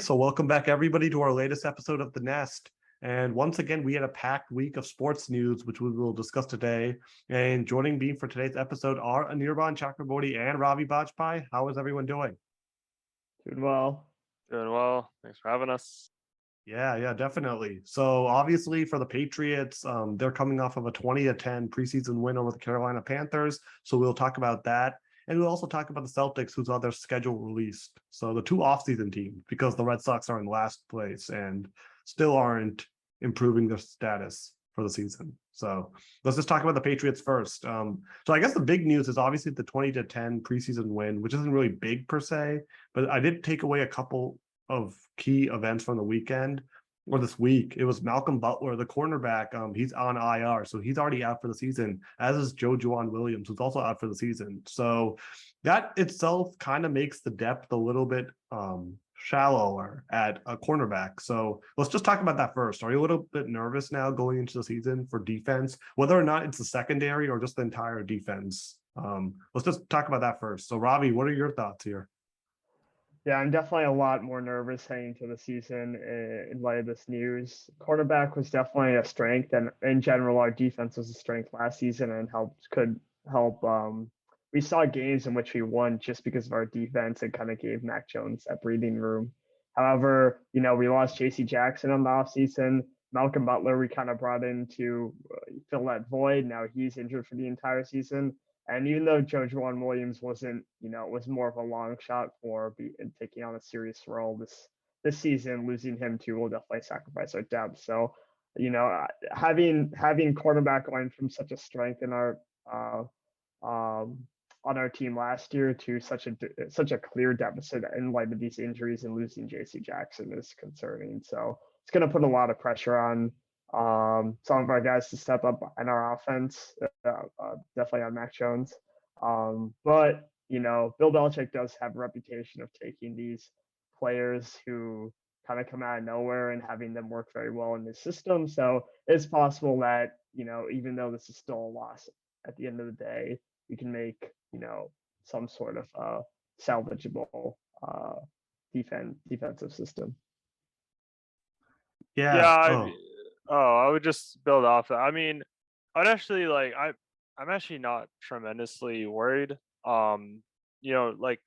right, so welcome back everybody to our latest episode of The Nest. And once again, we had a packed week of sports news, which we will discuss today. And joining me for today's episode are Anirban Chakraborty and Ravi Bajpai. How is everyone doing? Doing well. Doing well. Thanks for having us. Yeah, definitely. So obviously for the Patriots, they're coming off of a 20-10 preseason win over the Carolina Panthers. So we'll talk about that. And we'll also talk about the Celtics, who's on their schedule released. So the two offseason teams, because the Red Sox are in last place and still aren't improving their status for the season. So let's just talk about the Patriots first. So I guess the big news is obviously the 20-10 preseason win, which isn't really big per se, but I did take away a couple of key events from the weekend or this week. It was Malcolm Butler, the cornerback. He's on IR, so he's already out for the season, as is JoeJuan Williams, who's also out for the season. So that itself kind of makes the depth a little bit shallower at a cornerback. So let's just talk about that first. Are you a little bit nervous now going into the season for defense, whether or not it's the secondary or just the entire defense? Let's just talk about that first. So Ravi, what are your thoughts here? Yeah, I'm definitely a lot more nervous heading into the season in light of this news. Quarterback was definitely a strength, and in general, our defense was a strength last season and could help. We saw games in which we won just because of our defense and kind of gave Mac Jones that breathing room. However, we lost J.C. Jackson in the offseason. Malcolm Butler, we kind of brought in to fill that void. Now he's injured for the entire season. And even though JoeJuan Williams wasn't, was more of a long shot for taking on a serious role this season, losing him too will definitely sacrifice our depth. So, having quarterback line from such a strength in our on our team last year to such a clear deficit in light of these injuries and losing J.C. Jackson is concerning. So it's going to put a lot of pressure on some of our guys to step up in our offense, definitely on Mac Jones. But, Bill Belichick does have a reputation of taking these players who kind of come out of nowhere and having them work very well in his system. So it's possible that, even though this is still a loss at the end of the day, we can make, some sort of salvageable defensive system. Yeah. I would just build off that. I mean, I'd actually I'm actually not tremendously worried. Like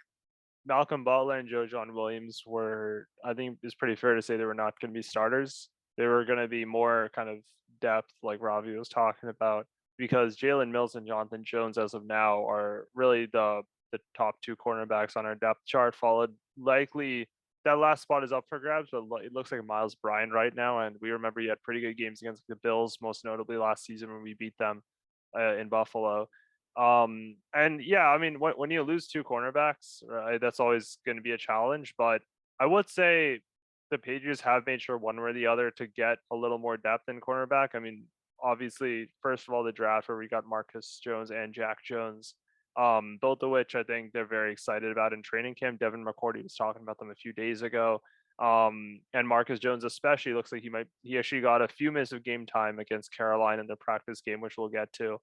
Malcolm Butler and JoeJuan Williams were, I think it's pretty fair to say they were not going to be starters. They were going to be more kind of depth, like Ravi was talking about, because Jalen Mills and Jonathan Jones, as of now, are really the top two cornerbacks on our depth chart, followed likely. That last spot is up for grabs, but it looks like Miles Bryant right now. And we remember he had pretty good games against the Bills, most notably last season when we beat them in Buffalo. And yeah, I mean, when you lose two cornerbacks, right, that's always going to be a challenge. But I would say the Patriots have made sure one way or the other to get a little more depth in cornerback. I mean, obviously, first of all, the draft where we got Marcus Jones and Jack Jones. Both of which I think they're very excited about in training camp. Devin McCourty was talking about them a few days ago. And Marcus Jones especially looks like he actually got a few minutes of game time against Carolina in the practice game, which we'll get to.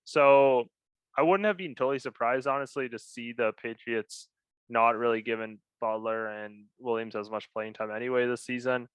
So I wouldn't have been totally surprised, honestly, to see the Patriots not really giving Butler and Williams as much playing time anyway this season.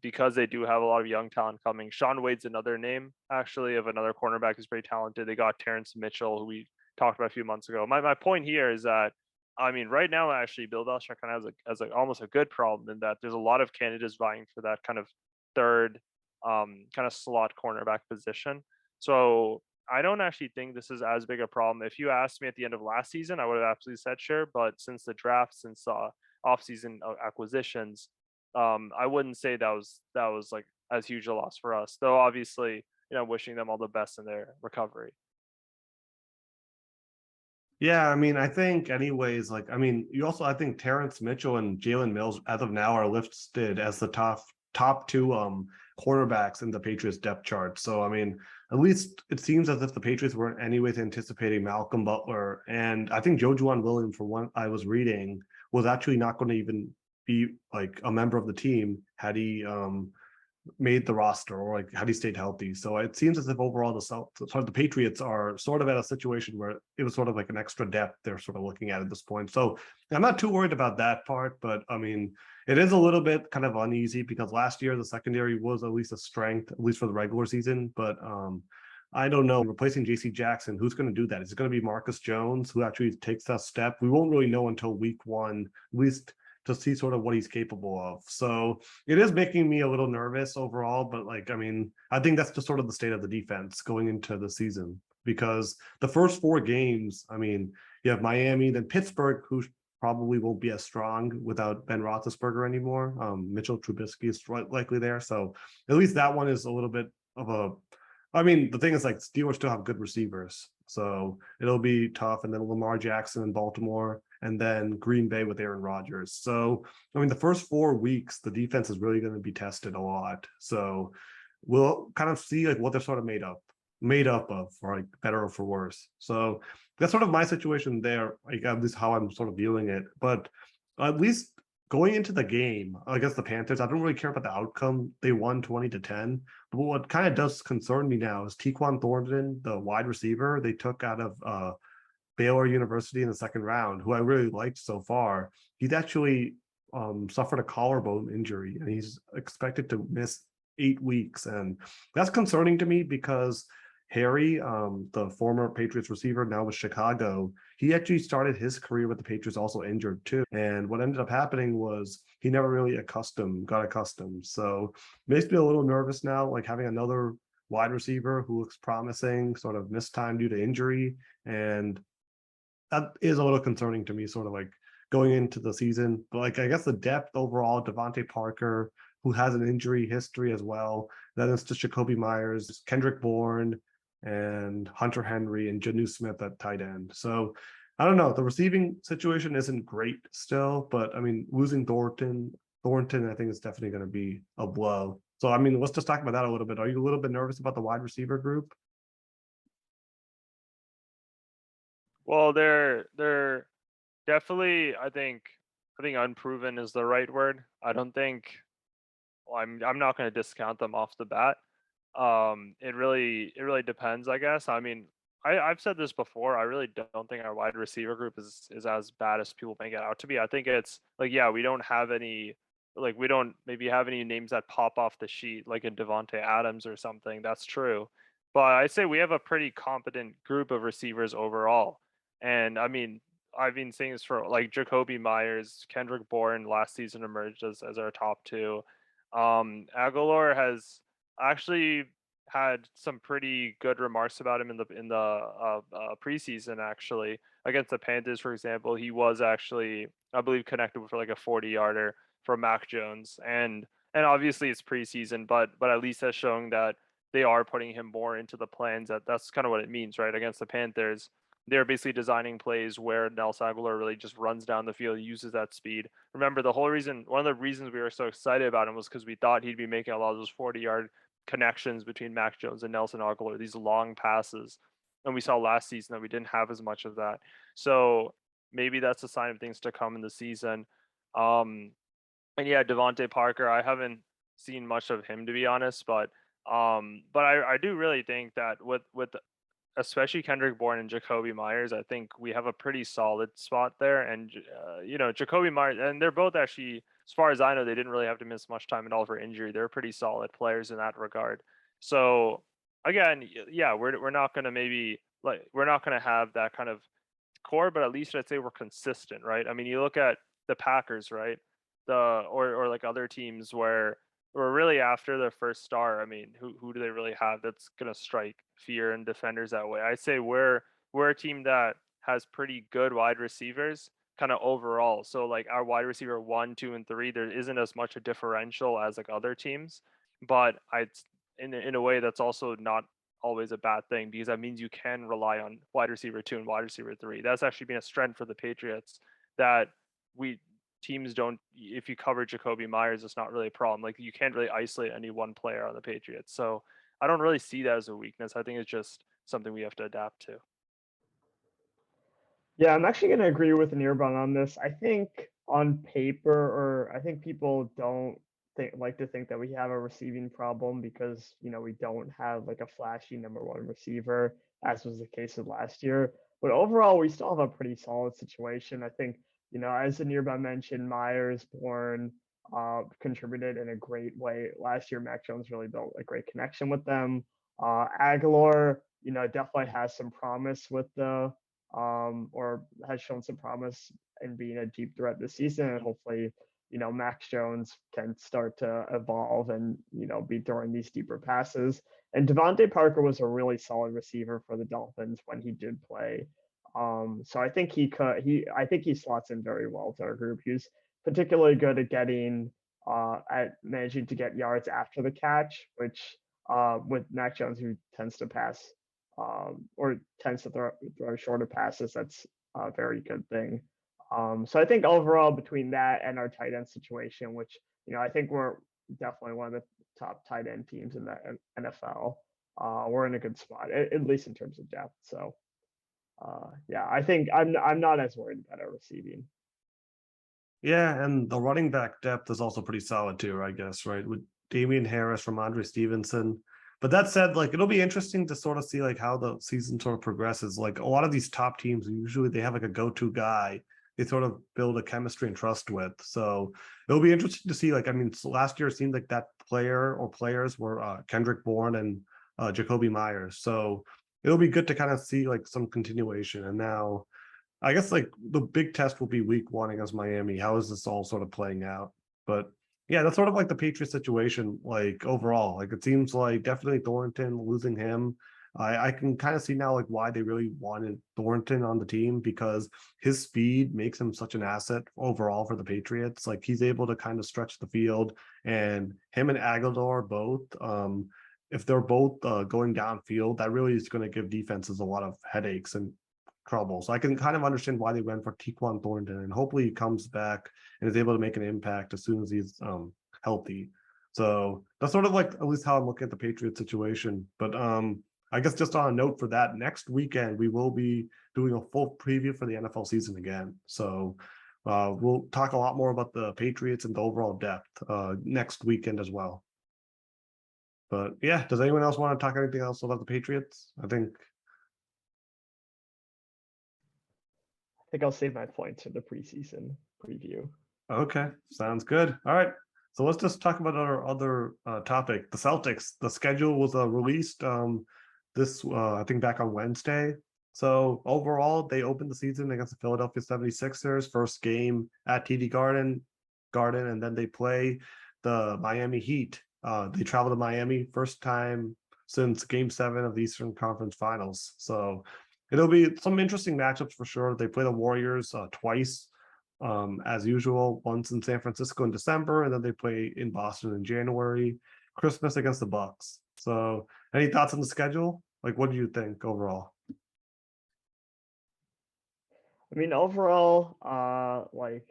Because they do have a lot of young talent coming. Shaun Wade's another name, actually, of another cornerback who's pretty talented. They got Terrence Mitchell, who we talked about a few months ago. My point here is that, I mean, right now, actually, Bill Belichick kind of has almost a good problem in that there's a lot of candidates vying for that kind of third kind of slot cornerback position. So I don't actually think this is as big a problem. If you asked me at the end of last season, I would have absolutely said sure. But since the draft, since offseason acquisitions, I wouldn't say that was like as huge a loss for us. Though obviously, wishing them all the best in their recovery. Yeah, I mean, I think anyways, I think Terrence Mitchell and Jalen Mills as of now are listed as the top two cornerbacks in the Patriots depth chart. So I mean, at least it seems as if the Patriots weren't anyways anticipating Malcolm Butler. And I think JoeJuan Williams, for one I was reading, was actually not going to even be like a member of the team had he made the roster or like had he stayed healthy. So it seems as if overall the Patriots are sort of at a situation where it was sort of like an extra depth they're sort of looking at this point. So I'm not too worried about that part, but I mean, it is a little bit kind of uneasy because last year the secondary was at least a strength, at least for the regular season. But I don't know, replacing JC Jackson, who's going to do that? Is it going to be Marcus Jones who actually takes that step? We won't really know until week one, at least to see sort of what he's capable of. So it is making me a little nervous overall, but like, I mean, I think that's just sort of the state of the defense going into the season because the first 4 games, I mean, you have Miami, then Pittsburgh, who probably won't be as strong without Ben Roethlisberger anymore. Mitchell Trubisky is likely there. So at least that one is a little bit of a, I mean, the thing is like Steelers still have good receivers. So it'll be tough. And then Lamar Jackson in Baltimore and then Green Bay with Aaron Rodgers. So, I mean, the first 4 weeks, the defense is really going to be tested a lot. So we'll kind of see like what they're sort of made up of, for like better or for worse. So that's sort of my situation there. Like at least how I'm sort of viewing it. But at least going into the game against the Panthers, I don't really care about the outcome. They won 20-10. But what kind of does concern me now is Tyquan Thornton, the wide receiver they took out of Baylor University in the second round, who I really liked so far. He's actually suffered a collarbone injury and he's expected to miss 8 weeks. And that's concerning to me because Harry, the former Patriots receiver, now with Chicago, he actually started his career with the Patriots also injured too. And what ended up happening was he never really got accustomed. So makes me a little nervous now, like having another wide receiver who looks promising, sort of missed time due to injury. And that is a little concerning to me, sort of like going into the season. But like, I guess the depth overall, Devontae Parker, who has an injury history as well. Then it's just Jacoby Myers, Kendrick Bourne, and Hunter Henry and Janu Smith at tight end. So I don't know. The receiving situation isn't great still, but I mean, losing Thornton, I think is definitely going to be a blow. So I mean, let's just talk about that a little bit. Are you a little bit nervous about the wide receiver group? Well, they're definitely, I think unproven is the right word. I don't think, well, I'm not going to discount them off the bat. It really depends, I guess. I mean, I've said this before. I really don't think our wide receiver group is as bad as people make it out to be. I think it's like, yeah, we don't have any, like we don't maybe have any names that pop off the sheet like in Devonte Adams or something. That's true, but I'd say we have a pretty competent group of receivers overall. And I mean, I've been saying this for like Jacoby Myers, Kendrick Bourne last season emerged as our top two. Aguilar has actually had some pretty good remarks about him in the preseason. Actually, against the Panthers, for example, he was actually, I believe, connected for like a 40-yarder from Mac Jones, and obviously it's preseason, but at least that's showing that they are putting him more into the plans. That's kind of what it means, right? Against the Panthers, they're basically designing plays where Nelson Aguilar really just runs down the field, uses that speed. Remember, one of the reasons we were so excited about him was because we thought he'd be making a lot of those 40-yard connections between Mac Jones and Nelson Aguilar, these long passes. And we saw last season that we didn't have as much of that. So maybe that's a sign of things to come in the season. Um, and yeah, Devontae Parker, I haven't seen much of him to be honest, but I do really think that with especially Kendrick Bourne and Jacoby Myers, I think we have a pretty solid spot there. And Jacoby Myers, and they're both actually, as far as I know, they didn't really have to miss much time at all for injury. They're pretty solid players in that regard. So again, yeah, we're not gonna maybe like we're not gonna have that kind of core, but at least I'd say we're consistent, right? I mean, you look at the Packers, right? Or like other teams where we're really after their first star. I mean, who do they really have that's gonna strike fear in defenders that way? I'd say we're a team that has pretty good wide receivers, kind of overall. So like our wide receiver 1, 2, and 3, there isn't as much a differential as like other teams, but I'd in a way that's also not always a bad thing because that means you can rely on wide receiver 2 and wide receiver 3. That's actually been a strength for the Patriots that we teams don't, if you cover Jacoby Myers, it's not really a problem. Like you can't really isolate any one player on the Patriots. So I don't really see that as a weakness. I think it's just something we have to adapt to. Yeah, I'm actually going to agree with Nirban on this. I think on paper, or I think people don't like to think that we have a receiving problem because we don't have like a flashy number one receiver, as was the case with last year. But overall, we still have a pretty solid situation. I think as the nearby mentioned, Myers, Bourne contributed in a great way last year. Mac Jones really built a great connection with them. Aguilar, definitely has some promise with the or has shown some promise in being a deep threat this season, and hopefully Max Jones can start to evolve and be throwing these deeper passes. And Devontae Parker was a really solid receiver for the Dolphins when he did play. So I think I think he slots in very well to our group. He's particularly good at getting at managing to get yards after the catch, which with Mac Jones, who tends to pass or tends to throw shorter passes, that's a very good thing. So I think overall between that and our tight end situation, which I think we're definitely one of the top tight end teams in the NFL, we're in a good spot, at least in terms of depth. So yeah, I think I'm not as worried about our receiving. Yeah, and the running back depth is also pretty solid too, I guess, right? With Damian Harris, Ramondre Stevenson. But that said, like it'll be interesting to sort of see like how the season sort of progresses. Like a lot of these top teams, usually they have like a go-to guy they sort of build a chemistry and trust with. So it'll be interesting to see. Like, I mean, last year it seemed like that player or players were Kendrick Bourne and Jacoby Myers. So it'll be good to kind of see like some continuation. And now I guess like the big test will be week 1 against Miami. How is this all sort of playing out? But yeah, that's sort of like the Patriots situation, like overall. Like it seems like definitely Thornton, losing him. I can kind of see now like why they really wanted Thornton on the team, because his speed makes him such an asset overall for the Patriots. Like he's able to kind of stretch the field, and him and Aguilar both, if they're both going downfield, that really is going to give defenses a lot of headaches and trouble. So I can kind of understand why they went for Tyquan Thornton, and hopefully he comes back and is able to make an impact as soon as he's healthy. So that's sort of like at least how I'm looking at the Patriots situation. But I guess just on a note for that, next weekend we will be doing a full preview for the NFL season again. So we'll talk a lot more about the Patriots and the overall depth next weekend as well. But yeah, does anyone else want to talk anything else about the Patriots? I think I'll save my points for the preseason preview. Okay, sounds good. All right, so let's just talk about our other topic, the Celtics. The schedule was released this I think back on Wednesday. So overall, they opened the season against the Philadelphia 76ers, first game at TD Garden, and then they play the Miami Heat. They travel to Miami, first time since Game 7 of the Eastern Conference Finals. So it'll be some interesting matchups for sure. They play the Warriors twice, as usual, once in San Francisco in December, and then they play in Boston in January, Christmas against the Bucks. So any thoughts on the schedule? Like, what do you think overall? I mean, overall, like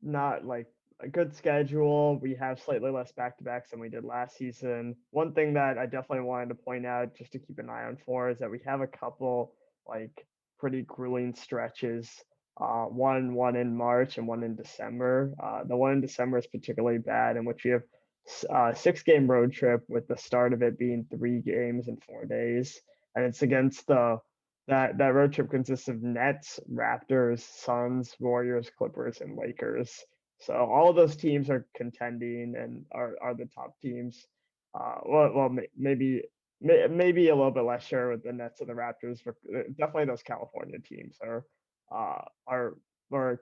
not like a good schedule. We have slightly less back-to-backs than we did last season. One thing that I definitely wanted to point out, just to keep an eye on for, is that we have a couple like pretty grueling stretches. One in March and one in December. The one in December is particularly bad, in which we have 6-game road trip, with the start of it being 3 games in 4 days, and it's against that road trip consists of Nets, Raptors, Suns, Warriors, Clippers, and Lakers. So all of those teams are contending and are the top teams. Maybe a little bit less sure with the Nets and the Raptors, but definitely those California teams or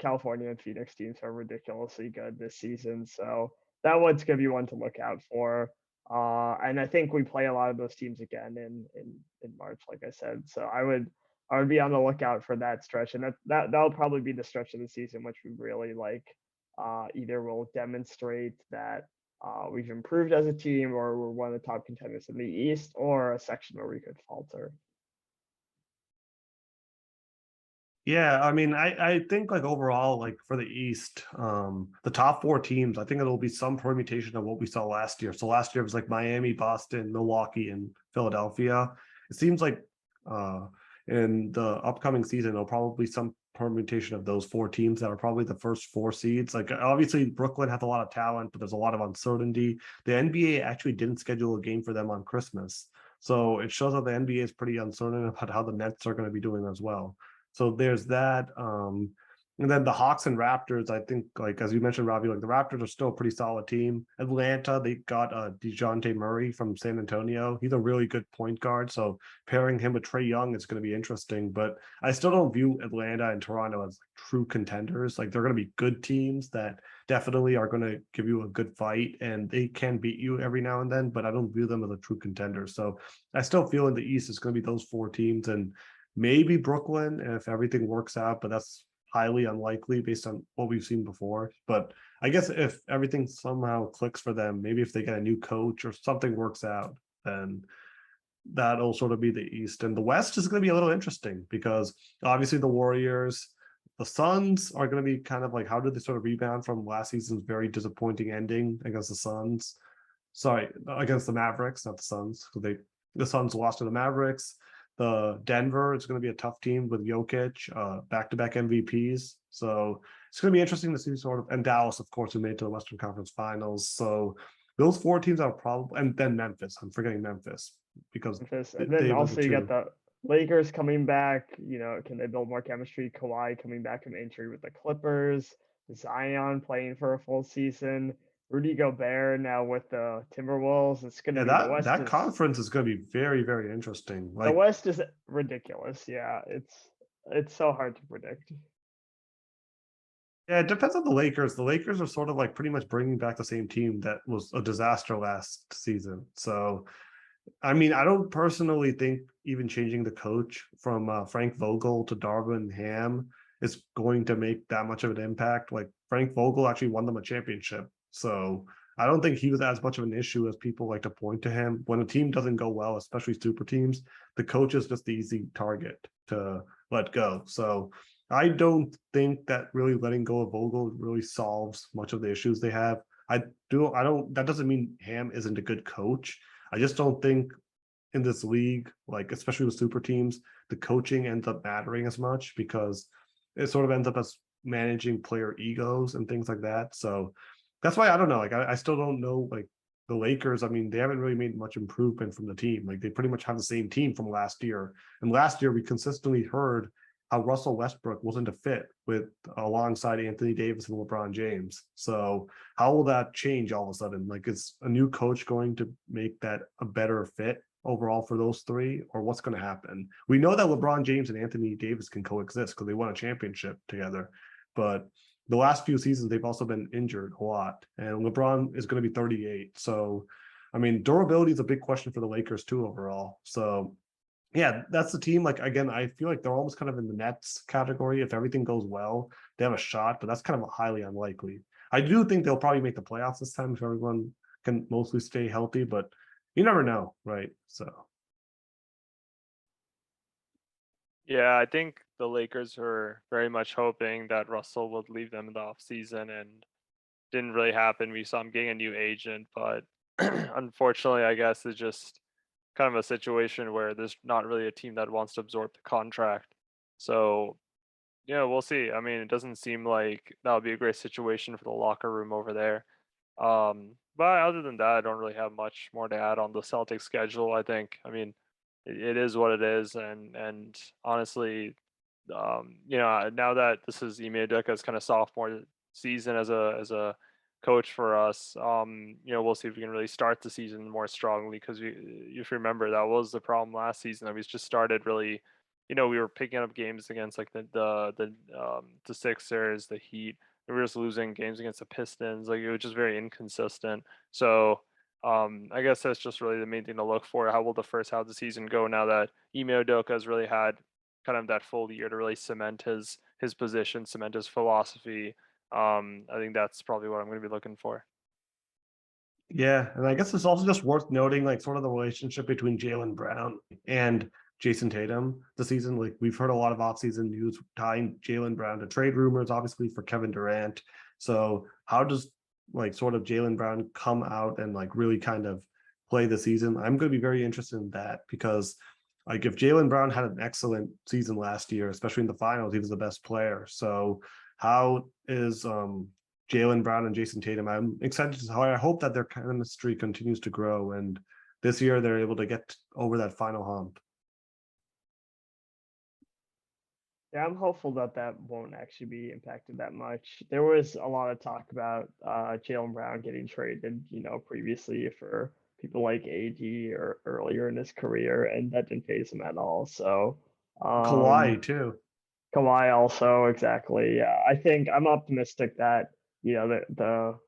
California and Phoenix teams are ridiculously good this season. So that one's gonna be one to look out for. And I think we play a lot of those teams again in March, like I said. So I would be on the lookout for that stretch, and that'll probably be the stretch of the season which we really like. Either will demonstrate that we've improved as a team, or we're one of the top contenders in the East, or a section where we could falter. Yeah, I mean, I think like overall, like for the East, the top 4 teams, I think it'll be some permutation of what we saw last year. So last year it was like Miami, Boston, Milwaukee, and Philadelphia. It seems like in the upcoming season, there'll probably permutation of those 4 teams that are probably the first 4 seeds. Like obviously Brooklyn has a lot of talent, but there's a lot of uncertainty. The NBA actually didn't schedule a game for them on Christmas. So it shows that the NBA is pretty uncertain about how the Nets are going to be doing as well. So there's that. And then the Hawks and Raptors, I think, like as you mentioned, Robbie, like the Raptors are still a pretty solid team. Atlanta, they got DeJounte Murray from San Antonio. He's a really good point guard. So pairing him with Trae Young is going to be interesting. But I still don't view Atlanta and Toronto as true contenders. Like they're going to be good teams that definitely are going to give you a good fight, and they can beat you every now and then. But I don't view them as a true contender. So I still feel in the East it's going to be those 4 teams and maybe Brooklyn if everything works out. But that's highly unlikely based on what we've seen before. But I guess if everything somehow clicks for them, maybe if they get a new coach or something works out, then that'll sort of be the East. And the West is going to be a little interesting because obviously the Warriors, the Suns are going to be kind of like, how did they sort of rebound from last season's very disappointing ending against the Suns? Sorry, against the Mavericks, not the Suns. So the Suns lost to the Mavericks. The Denver is going to be a tough team with Jokic, back-to-back MVPs. So it's going to be interesting to see sort of, and Dallas, of course, who made it to the Western Conference Finals. So those 4 teams are probably, and then Memphis. I'm forgetting Memphis because And then they were also the you got 2. the Lakers coming back. Can they build more chemistry? Kawhi coming back from injury with the Clippers. Zion playing for a full season. Rudy Gobert now with the Timberwolves. It's going to Yeah, be the West that is conference is going to be very, very interesting. the Like, West is ridiculous. Yeah, it's so hard to predict. yeah, it depends on the Lakers. The Lakers are sort of like pretty much bringing back the same team that was a disaster last season. So, I mean, I don't personally think even changing the coach from Frank Vogel to Darvin Ham is going to make that much of an impact. Like Frank Vogel actually won them a championship. So I don't think he was as much of an issue as people like to point to him. When a team doesn't go well, especially super teams, the coach is just the easy target to let go. So I don't think that really letting go of Vogel really solves much of the issues they have. I don't, that doesn't mean Ham isn't a good coach. I just don't think in this league, like especially with super teams, the coaching ends up mattering as much because it sort of ends up as managing player egos and things like that. So that's why I don't know. Like I still don't know. Like the Lakers, I mean, they haven't really made much improvement from the team. Like they pretty much have the same team from last year. And last year we consistently heard how Russell Westbrook wasn't a fit with alongside Anthony Davis and LeBron James. So how will that change all of a sudden? Like is a new coach going to make that a better fit overall for those 3, or what's going to happen? We know that LeBron James and Anthony Davis can coexist because they won a championship together, but the last few seasons they've also been injured a lot, and LeBron is going to be 38. So, I mean, durability is a big question for the Lakers too overall. So, yeah, that's the team. Like again, I feel like they're almost kind of in the Nets category. If everything goes well, they have a shot, but that's kind of highly unlikely. I do think they'll probably make the playoffs this time if everyone can mostly stay healthy, but you never know, right? So Yeah, I think the Lakers were very much hoping that Russell would leave them in the offseason, and didn't really happen. We saw him getting a new agent, but unfortunately, I guess it's just kind of a situation where there's not really a team that wants to absorb the contract. So, yeah, we'll see. I mean, it doesn't seem like that would be a great situation for the locker room over there. But other than that, I don't really have much more to add on the Celtics schedule. I think, I mean, it is what it is, and honestly, now that this is Ime Udoka's kind of sophomore season as a coach for us, we'll see if we can really start the season more strongly because if you remember, that was the problem last season that we just started really. We were picking up games against like the Sixers, the Heat. We were just losing games against the Pistons. Like it was just very inconsistent. So I guess that's just really the main thing to look for. How will the first half of the season go now that Ime Udoka has really had kind of that full year to really cement his position, cement his philosophy. I think that's probably what I'm going to be looking for. yeah, and I guess it's also just worth noting, like sort of the relationship between Jaylen Brown and Jason Tatum this season. Like we've heard a lot of offseason news tying Jaylen Brown to trade rumors, obviously for Kevin Durant. So how does like sort of Jaylen Brown come out and like really kind of play the season? I'm going to be very interested in that because Like if Jaylen Brown had an excellent season last year, especially in the finals, he was the best player. So how is Jaylen Brown and Jason Tatum? I'm excited to I hope that their chemistry continues to grow, and this year they're able to get over that final hump. Yeah, I'm hopeful that that won't actually be impacted that much. There was a lot of talk about Jaylen Brown getting traded, previously for people like AD or earlier in his career, and that didn't phase him at all. So, Kawhi too. Kawhi also exactly. Yeah, I think I'm optimistic that the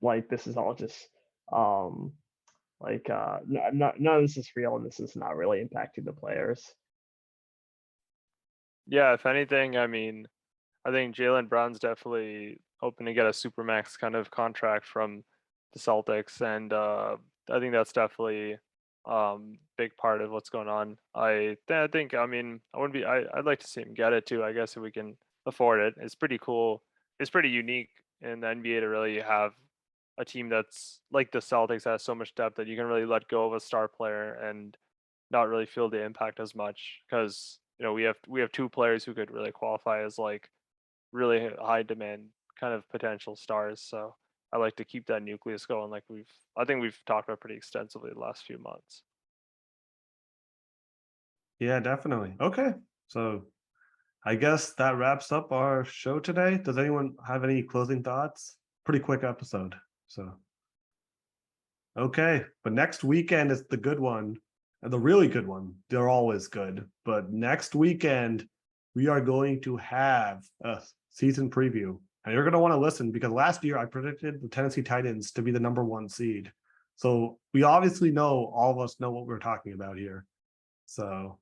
like this is all just none of this is real and this is not really impacting the players. Yeah, if anything, I mean, I think Jaylen Brown's definitely hoping to get a supermax kind of contract from the Celtics, and I think that's definitely big part of what's going on. I think, I mean, I wouldn't be I'd like to see him get it too, I guess, if we can afford it. It's pretty cool. It's pretty unique in the NBA to really have a team that's like the Celtics that has so much depth that you can really let go of a star player and not really feel the impact as much, because we have two players who could really qualify as like really high demand kind of potential stars. So I like to keep that nucleus going, like I think we've talked about pretty extensively the last few months. Yeah, definitely. Okay. So I guess that wraps up our show today. Does anyone have any closing thoughts? Pretty quick episode. So okay, but next weekend is the good one, and the really good one. They're always good, but next weekend we are going to have a season preview, and you're going to want to listen because last year I predicted the Tennessee Titans to be the #1 seed. So we obviously know, all of us know what we're talking about here. So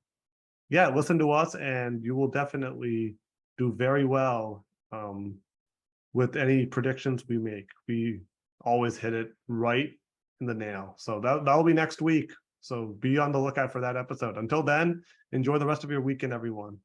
yeah, listen to us, and you will definitely do very well with any predictions we make. We always hit it right in the nail. So that'll be next week. So be on the lookout for that episode. Until then, enjoy the rest of your weekend, everyone.